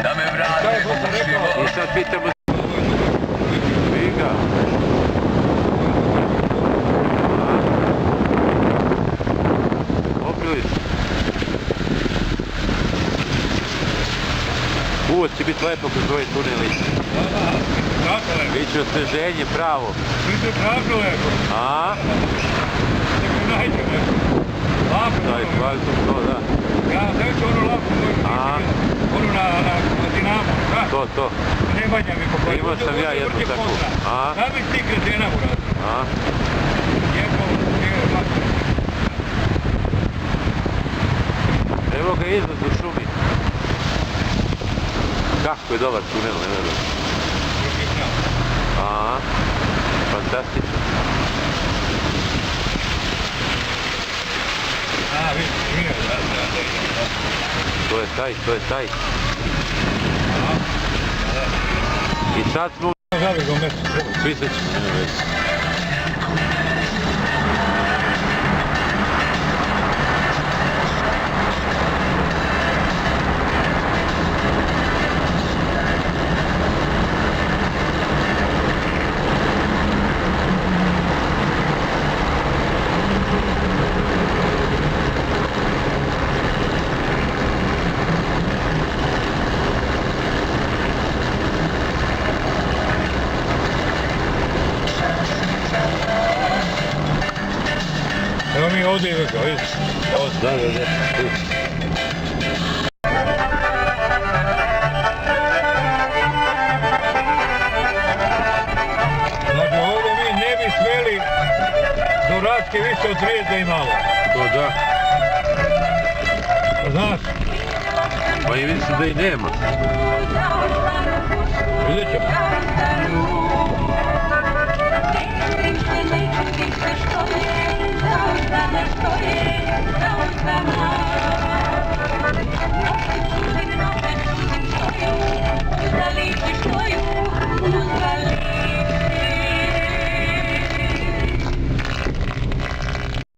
Da me vrati u život. I sad pitamo Viga. Opili se. Uvod će biti lepo kroz ovaj tunel ići. Kako lepo? Iće osveženje pravo. Biće kako lepo. A? Tako najde lepo. Lapo. Da, izvali to, da. Ja, da ću ono lapo. Ono na Dinamo, da? To. Nebanja mi pokojno. Imao sam ja jednu takvu. A? Da bi ti kretena uradi. A? Jedno, vlako. Evo ga izlaz u šumi. Kako je dobar tunel, ne verujem. A? Fantastično. A, vidim, da. To je taj. I sad smo... Pisat ću se na već. Evo mi ovdje je rekao, vidiš? Da. Znači ovdje mi ne bi smjeli do Račke više od 30 imala. To da. Znaš? Pa i vidim se da i nema. Vidjet ćemo. Što je, da ne stoji, da